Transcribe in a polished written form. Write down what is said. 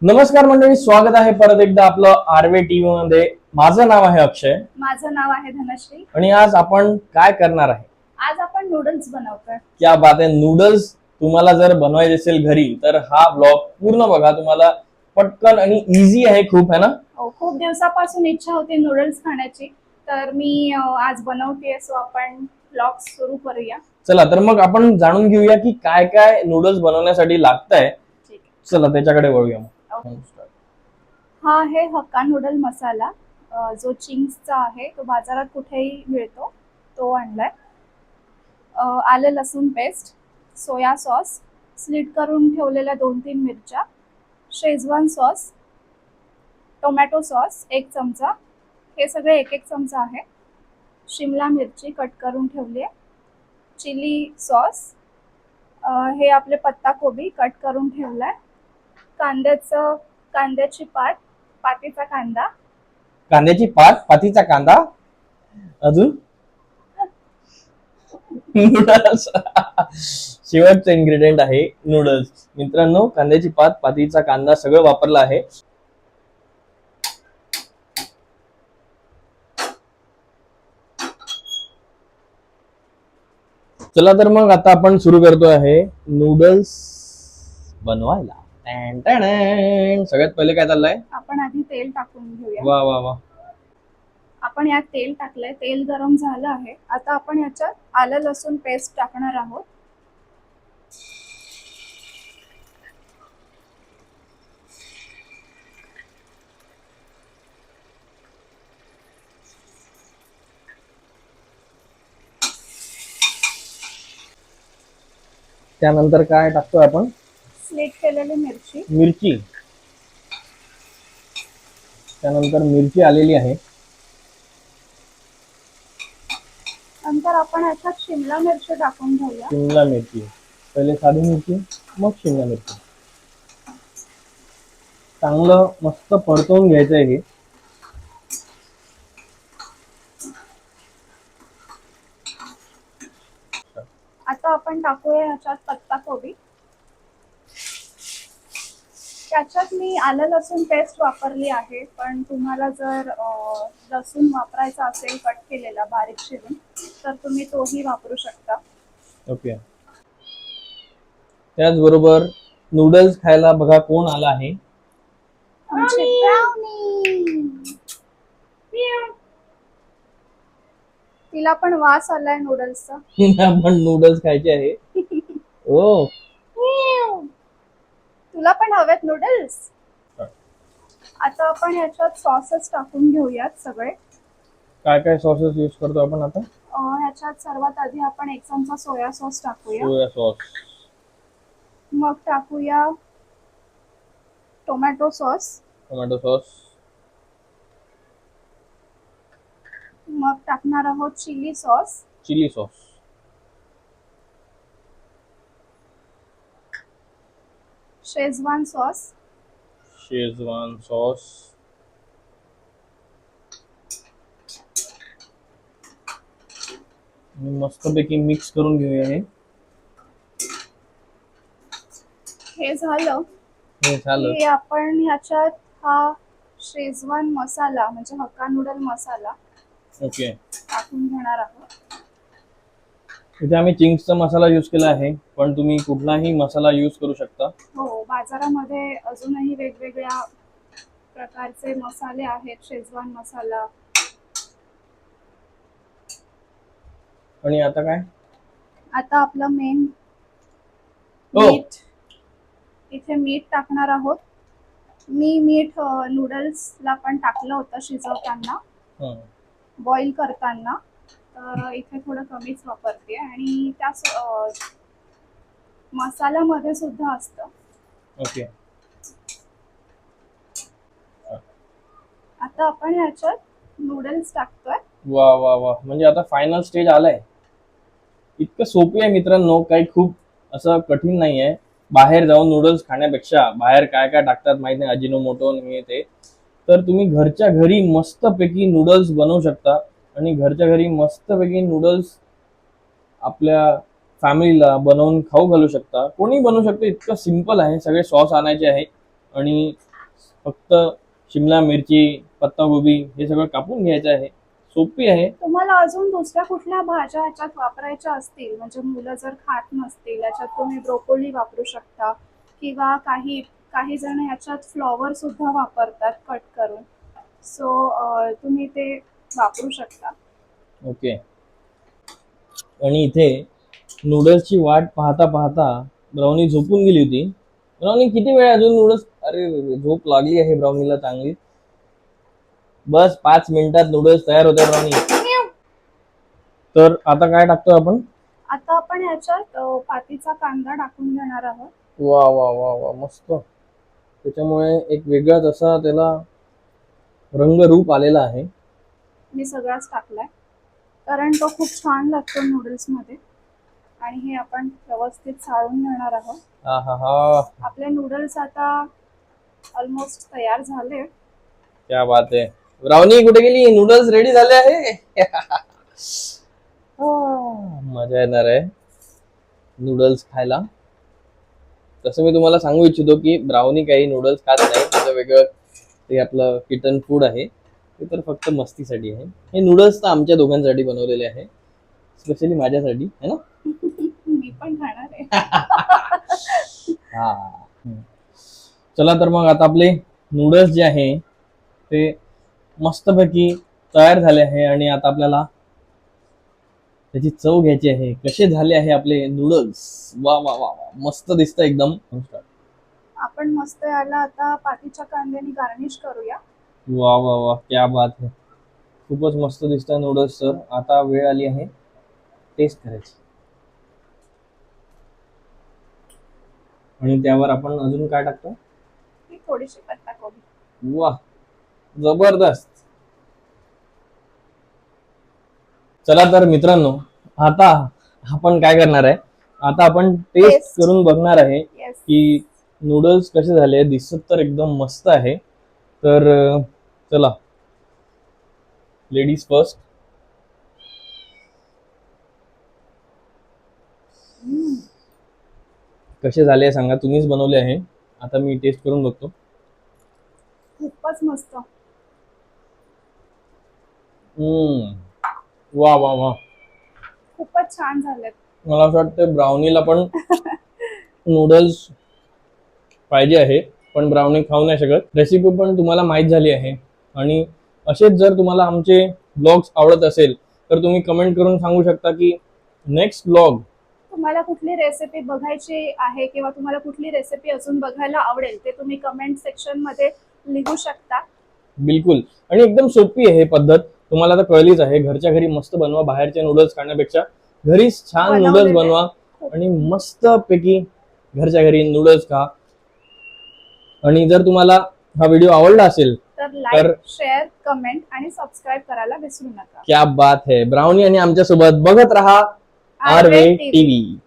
नमस्कार मंडळी, स्वागत आहे परत एकदा आपलं आरवे टीव्ही मध्ये. माझं नाव आहे अक्षय माझं नाव आहे धनश्री. आणि आज आपण काय करणार आहे? आज आपण नूडल्स बनवतोय. क्या बात आहे. नूडल्स तुम्हाला जर बनवायचे असेल घरी तर हा ब्लॉग पूर्ण बघा. तुम्हाला पटकन आणि इझी आहे खूप, है ना? खूप दिवसापासून इच्छा होती नूडल्स खाण्याची, तर मी आज बनवतेय. सो आपण ब्लॉग सुरू करूया. चला तर मग आपण जाणून घेऊया की काय काय नूडल्स बनवण्यासाठी लागतंय. ठीक आहे. चला त्याच्याकडे वळूया. हा आहे हक्का नूडल मसाला, जो चिंग्सचा आहे. तो बाजारात कुठेही मिळतो, तो आणलाय. आले लसूण पेस्ट, सोया सॉस, स्लिट करून ठेवलेल्या 2-3 मिरच्या, शेजवान सॉस, टोमॅटो सॉस 1 चमचा, हे सगळे 1-1 चमचा आहे. शिमला मिरची कट करून ठेवली आहे. चिली सॉस, हे आपले पत्ता कोबी कट करून ठेवलाय. कांद्याची पात, पातीचा कांदा, कांद्याची पात, पातीचा कांदा, अजून नूडल्स. शेवटचं इन्ग्रेडियंट आहे नूडल्स. मित्रांनो, कांद्याची पात, पातीचा कांदा सगळं वापरलं आहे. चला तर मग आता आपण सुरू करतो आहे नूडल्स बनवायला. सगळ्यात पहिले काय चाललंय? आपण आधी तेल टाकून घेऊया. वा वा वा. आपण यात तेल टाकलंय. तेल गरम झालं आहे. आता आपण याच्यात आलं लसूण पेस्ट टाकणार आहोत. त्यानंतर काय टाकतो आपण? स्लिट केलेली मिरची. मिरची. त्यानंतर मिरची आलेली आहे. नंतर आपण याच्यात शिमला मिरची टाकून घेऊया. शिमला मिरची. पहिले साधी मिरची, मग शिमला मिरची. चांगलं मस्त परतवून घ्यायचं आहे हे. आता आपण टाकूया याच्यात पत्ता कोबी. त्याच्यात मी आलं लसूण पेस्ट वापरली आहे, पण तुम्हाला जर लसूण वापरायचा असेल कट केलेला बारीक चिरून, तर तुम्ही तोही वापरू शकता. ओके. त्याचबरोबर नूडल्स खायला बघा कोण आला आहे. आमची ब्राउनी. तिला पण वास आलाय नूडल्सचा. पण नूडल्स खायचे आहे. ओ, तुला पण हवेत नूडल्स? आता आपण याच्यात सॉसेस टाकून घेऊयात सगळे. काय काय सॉसेस यूज करतो आपण आता? ह्याच्यात सर्वात आधी आपण 1 चमचा सोया सॉस टाकूया. Soya sauce. मग टाकूया टोमॅटो सॉस. Tomato sauce. मग टाकणार आहोत chilli sauce. Chilli sauce. Schezwan sauce. Schezwan sauce. मस्तपैकी मिक्स करून घेऊया हे. हे झालं झालं. की आपण ह्याच्यात हा शेजवान मसाला म्हणजे हक्का नूडल मसाला ओके. टाकून घेणार आहोत. इथे आम्ही चिंग्सचा मसाला यूज केला आहे, पण तुम्ही कुठलाही मसाला यूज करू शकता. हो, बाजारामध्ये अजूनही वेगवेगळ्या प्रकारचे मसाले आहेत. शेजवान मसाला. आणि आता काय? आता आपलं मेन हो. मीठ. इथे मीठ टाकणार आहोत. मी मीठ नूडल्सला पण टाकलं होतं शिजवताना, बॉईल करताना, तर इथे थोडं कमीच वापरते. आणि त्या मसाल्यामध्ये सुद्धा असतं. ओके. आता आपण ह्याच्यात नूडल्स टाकतोय. वा वा वा. म्हणजे आता फायनल स्टेज आलाय. इतकं सोपी आहे मित्रांनो, काही खूप असं कठीण नाही आहे. बाहेर जाऊन नूडल्स खाण्यापेक्षा बाहेर काय काय टाकतात माहिती नाही, अजिनोमोटो हे ते, तर तुम्ही घरच्या घरी मस्तपैकी नूडल्स बनवू शकता. आणि घरच्या घरी मस्तपैकी नूडल्स आपल्या फॅमिलीला बनवून खाऊ घालू शकता. कोणी बनवू शकतो. इतकं सिंपल आहे. सगळे सॉस आणायचे आहे आणि फक्त शिमला मिरची, पत्तागोबी हे सगळं कापून घ्यायचं आहे. सोपी आहे. तुम्हाला अजून दुसऱ्या कुठल्या भाज्या ह्याच्यात वापरायच्या असतील, म्हणजे मुलं जर खात नसतील, याच्यात तुम्ही ब्रोकोली वापरू शकता किंवा काही काही जण याच्यात फ्लॉवर सुद्धा वापरतात कट करून. सो तुम्ही ते वापरू शकता. ओके. आणि इथे नूडल्सची वाट पाहता पाहता ब्राउनी झोपून गेली होती. ब्राउनी किती वेळ अजून नूडल्स? अरे झोप लागली आहे ब्राउनीला चांगली. बस 5 मिनिटात नूडल्स तयार होते ब्राउनी. तर आता काय टाकतो आपण? आता आपण ह्याच्यात पातीचा कांदा टाकून घेणार आहोत. वा वा वा वा, मस्त. त्याच्यामुळे एक वेगळाच असा त्याला रंगरूप आलेला आहे. मी सगळाच टाकलाय कारण तो खूप छान लागतो नूडल्स मध्ये. आणि हे आपण व्यवस्थित चाळून घेणार आहोत. हा हा हा, आपले नूडल्स आता ऑलमोस्ट तयार झाले. क्या बात आहे. ब्राउनी कुठे गेली? नूडल्स रेडी झाले आहे. मजा येणार आहे नूडल्स खायला. तसं मी तुम्हाला सांगू इच्छितो की ब्राउनी काही नूडल्स खात नाही. त्याचं वेगळं ते आपलं किटन फूड आहे. ते तर फक्त मस्तीसाठी आहे. हे नूडल्स तर आमच्या दोघांसाठी बनवलेले आहे, स्पेशली माझ्यासाठी, है ना? मी पण खाणार आहे. हा. चला तर मग आता आपले नूडल्स जे आहे ते मस्तपैकी तयार झाले आहे आणि आता आपल्याला त्याची चव घ्यायची आहे. कसे झाले आहे आपले नूडल्स? वा वा वा वा, मस्त दिसतं एकदम. आपण मस्त याला आता पातीच्या कांद्याने गार्निश करूया. वा वा वा, क्या बात है. खूपच मस्त दिसतं नूडल्स. सर आता वेळ आली आहे टेस्ट करायची. आणि त्यावर आपण अजून काय टाकतो? ही थोडीशी पत्ताकोबी. वा, जबरदस्त. चला तर मित्रांनो, आता आपण काय करणार आहे? आता आपण टेस्ट Taste. करून बघणार आहे येस. की नूडल्स कसे झाले. दिसत तर एकदम मस्त आहे. तर चला, लेडीज फर्स्ट. कसे झाले सांगा, तुम्हीच बनवले आहे. आता मी टेस्ट करून बघतो. खूपच मस्त. वा वा वा, खूपच छान झालेत. मला असं वाटतं ब्राउनीला पण नूडल्स पाहिजे आहे, पण ब्राउनी खाऊ नाही शकत. रेसिपी पण तुम्हाला माहीत झाली आहे. आणि असेच जर तुम्हाला आमचे ब्लॉग्स आवडत असेल तर तुम्ही कमेंट करून सांगू शकता की नेक्स्ट ब्लॉग तुम्हाला कुठली रेसिपी बघायची आहे किंवा तुम्हाला कुठली रेसिपी अजून बघायला आवडेल ते तुम्ही कमेंट सेक्शन मध्ये लिहू शकता. बिलकुल. आणि एकदम सोपी आहे पद्धत. तुम्हाला आता कळलीच आहे. घरच्या घरी मस्त बनवा. बाहेरचे नूडल्स खाण्यापेक्षा घरीच छान नूडल्स बनवलेले. बनवा आणि मस्त पैकी घरच्या घरी नूडल्स खा. आणि जर तुम्हाला हा व्हिडिओ आवडला असेल तर लाईक, शेअर, कमेंट आणि सबस्क्राईब करायला विसरू नका. क्या बात है. ब्राउनी आणि आमच्या सोबत बघत रहा आरवे टीव्ही.